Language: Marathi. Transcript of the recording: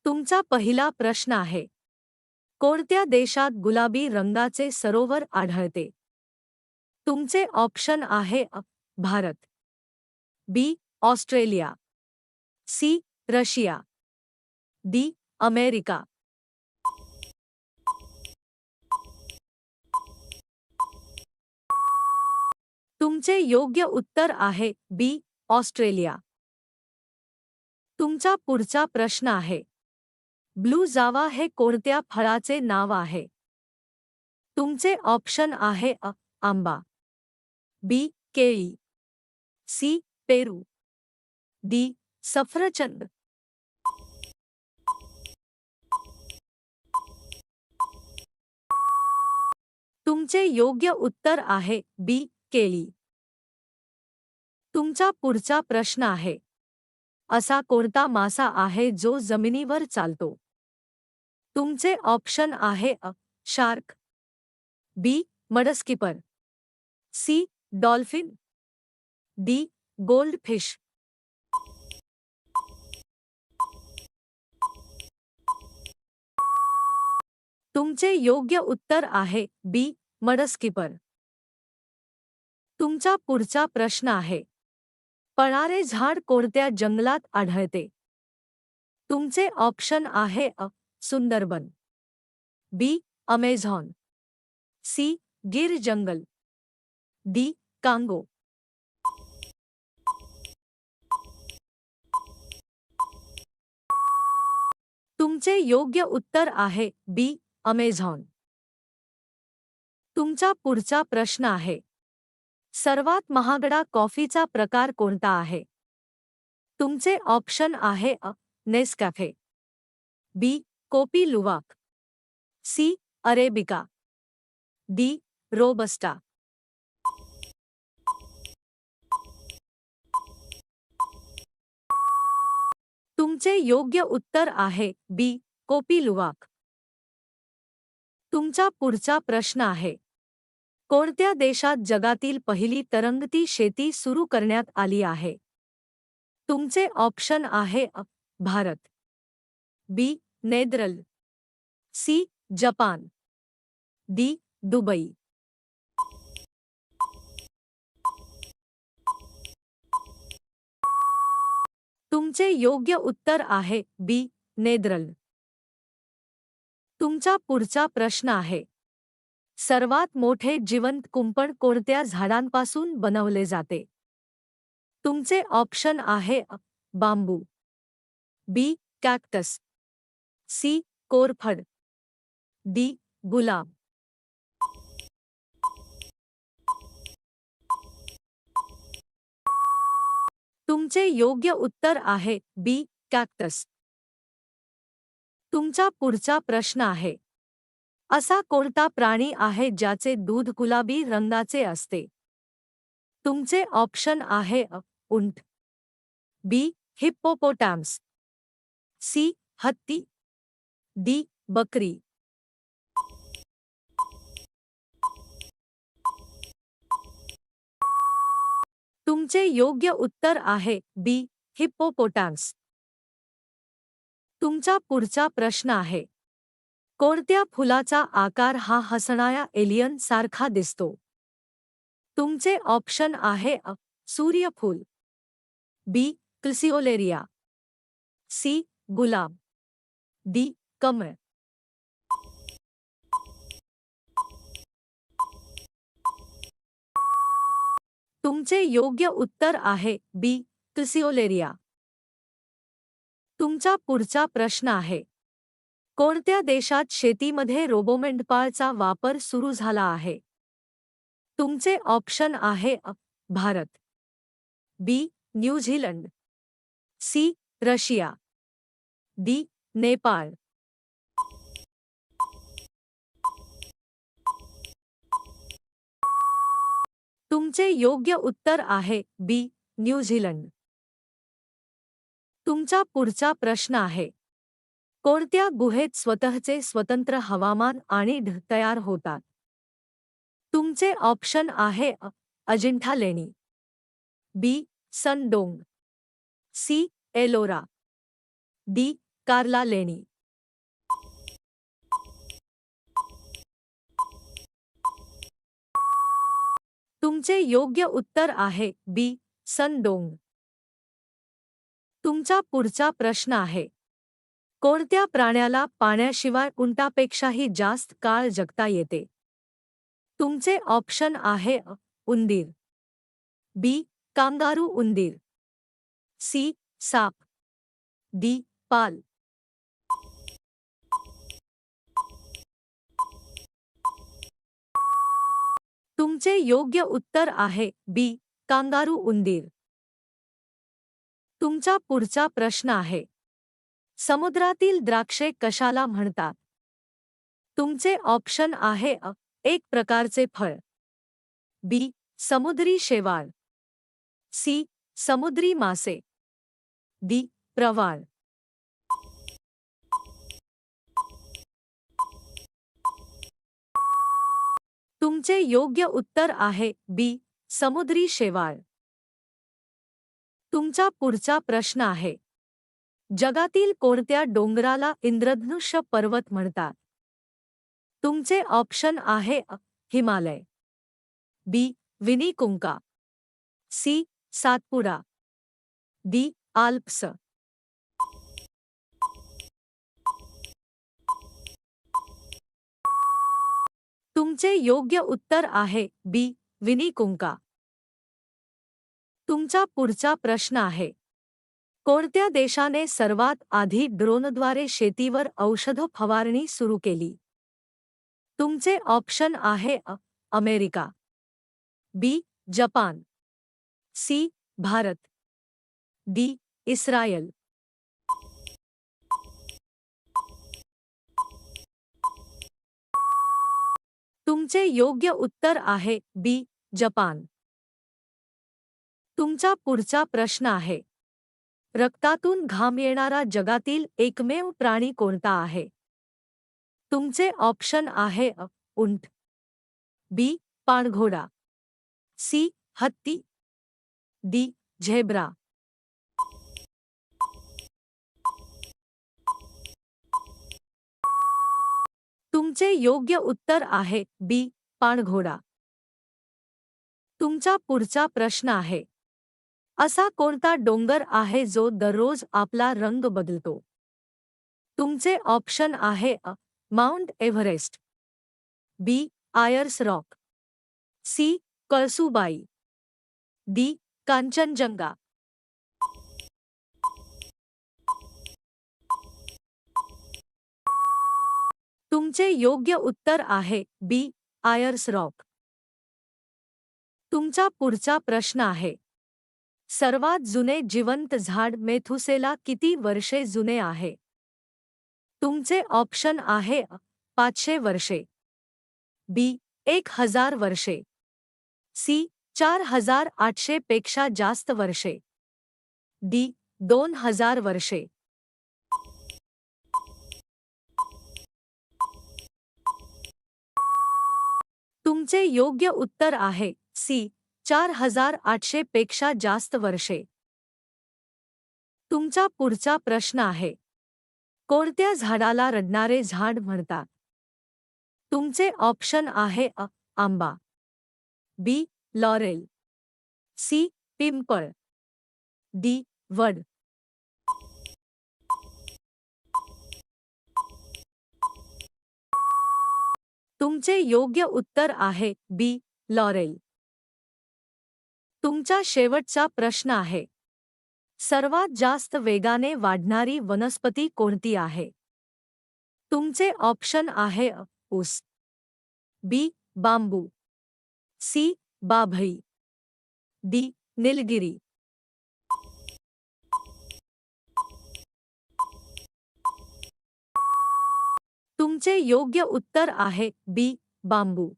तुमचा पहिला प्रश्न आहे, कोणत्या देशात गुलाबी रंगाचे सरोवर आढळते? तुमचे ऑप्शन आहे Bharat, B Australia, C Russia, D America. तुमचे योग्य उत्तर आहे बी ऑस्ट्रेलिया. तुमचा पुढचा प्रश्न आहे, ब्लू जावा हे कोणत्या फळाचे नाव आहे? तुमचे ऑप्शन आहे आंबा, बी केळी, सी पेरू, डी सफरचंद. तुमचे योग्य उत्तर आहे बी केळी. तुमचा पुढचा प्रश्न आहे, असा कोणता मासा आहे जो जमिनीवर चालतो? तुमचे ऑप्शन आहे शार्क, बी mudskipper, C dolphin, D goldfish. तुमचे योग्य उत्तर आहे बी मडस्किपर. तुमचा पुढचा प्रश्न आहे, पळणारे झाड कोणत्या जंगलात आढळते? तुमचे ऑप्शन आहे सुंदरबन, बी अमेझॉन, सी गिर जंगल, डी कांगो. तुमचे योग्य उत्तर आहे बी अमेझॉन. तुमचा पुढचा प्रश्न आहे, सर्वात महागडा कॉफीचा प्रकार कोणता आहे? तुमचे ऑप्शन आहे Nescafe, B coffee Luwak, C Arabica, D Robusta. तुमचे योग्य उत्तर आहे बी कॉफी लुवाक. तुमचा पुढचा प्रश्न आहे, कोणत्या देशात जगातील पहिली तरंगती शेती सुरू करण्यात आली आहे? तुमचे ऑप्शन आहे Bharat, B Netherland, C Japan, D Dubai. तुमचे योग्य उत्तर आहे बी नेदरलँड. तुमचा पुढचा प्रश्न आहे, सर्वात मोठे जिवंत कुंपण कोणत्या झाडांपासून बनवले जाते? तुमचे ऑप्शन आहे बांबू, बी कॅक्टस, सी कोरफड, डी गुलाब. तुमचे योग्य उत्तर आहे बी कॅक्टस. तुमचा पुढचा प्रश्न आहे, असा कोणता प्राणी आहे ज्याचे दूध गुलाबी रंगाचे असते? तुमचे ऑप्शन आहे उंट, बी हिप्पोपोटॅमस, सी हत्ती, डी बकरी. तुमचे योग्य उत्तर आहे बी हिप्पोपोटॅमस. तुमचा पुढचा प्रश्न आहे, कोणत्या फुलाचा आकार हा हसणाऱ्या एलियन सारखा दिसतो? तुमचे ऑप्शन आहे सूर्यफूल, बी क्रिसिओलेरिया, सी गुलाब, डी कमळ. तुमचे योग्य उत्तर आहे बी क्रिसिओलेरिया. तुमचा पुढचा प्रश्न आहे, कोणत्या देशात शेतीमध्ये रोबोमेंढपाळाचा वापर सुरू झाला आहे? तुमचे ऑप्शन आहे Bharat, B New Zealand, C Russia, D Nepal. तुमचे योग्य उत्तर आहे बी न्यूझीलंड. तुमचा पुढचा प्रश्न आहे, कोणत्या गुहेत स्वतःचे स्वतंत्र हवामान आणि ढग तयार होतात? तुमचे ऑप्शन आहे अजिंठा लेणी, बी सनडोंग, सी एलोरा, डी कार्ला लेणी. तुमचे योग्य उत्तर आहे बी. सनडोंग. तुमचा पुढचा प्रश्न आहे. कोणत्या प्राण्याला पाण्याशिवाय उंटापेक्षाही जास्त काळ जगता येते? तुमचे ऑप्शन आहे उंदीर, बी. कांगारू उंदीर, सी. साप, डी. पाल. तुमचे योग्य उत्तर आहे बी. कांगारू उंदीर. तुमचा पुढचा प्रश्न आहे. समुद्रातील द्राक्षे कशाला म्हणतात? तुमचे ऑप्शन आहे एक प्रकारचे फळ, बी. समुद्री शेवाळ, सी. समुद्री मासे, डी. प्रवाळ. तुमचे योग्य उत्तर आहे बी. समुद्री शेवाळ. तुमचा पुढचा प्रश्न आहे. जगातील कोणत्या डोंगराला इंद्रधनुष्य पर्वत म्हणतात? तुमचे ऑप्शन आहे हिमालय, बी. विनिकुंका, सी. सातपुडा, डी. आल्प्स. तुमचे योग्य उत्तर आहे बी. विनिकुंका. तुमचा पुढचा प्रश्न आहे. कोणत्या देशाने सर्वात आधी ड्रोनद्वारे शेतीवर औषध फवारणी सुरू केली? तुमचे ऑप्शन आहे America, B. Japan, C. Bharat, D. Israel. तुमचे योग्य उत्तर आहे बी. जपान. तुमचा पुढचा प्रश्न आहे. रक्तातून घाम येणारा जगातील एकमेव प्राणी कोणता आहे? तुमचे ऑप्शन आहे उंट, बी. पाणघोडा, सी. हत्ती, डी. झेब्रा. तुमचे योग्य उत्तर आहे बी. पाणघोडा. तुमचा पुढचा प्रश्न आहे. असा कोणता डोंगर आहे जो दररोज आपला रंग बदलतो? तुमचे ऑप्शन आहे Mount Everest, B. Ayers Rock, C. Kalsubai, D. Kanchenjunga. तुमचे योग्य उत्तर आहे बी. Ayers rock. तुमचा पुढचा प्रश्न आहे. सर्वात जुने जिवंत झाड मेथुसेला किती वर्षे जुने आहे? तुमचे ऑप्शन आहे 500 वर्षे, बी. 1000 वर्षे, सी. 4800 पेक्षा जास्त वर्षे, डी. 2000 वर्षे. तुमचे योग्य उत्तर आहे सी. 4800 पेक्षा जास्त वर्षे. तुमचा पुढचा प्रश्न आहे. कोणत्या झाडाला रडणारे झाड म्हणतात? तुमचे ऑप्शन आहे आंबा, बी. Laurel, C. पिंपळ, डी. वड. तुमचे योग्य उत्तर आहे बी. लॉरेल. तुमचा शेवटचा प्रश्न आहे. सर्वात जास्त वेगाने वाढणारी वनस्पती कोणती आहे? तुमचे ऑप्शन आहे ऊस, बी. बांबू, सी. बाभळी, डी. निलगिरी. तुमचे योग्य उत्तर आहे बी. बांबू.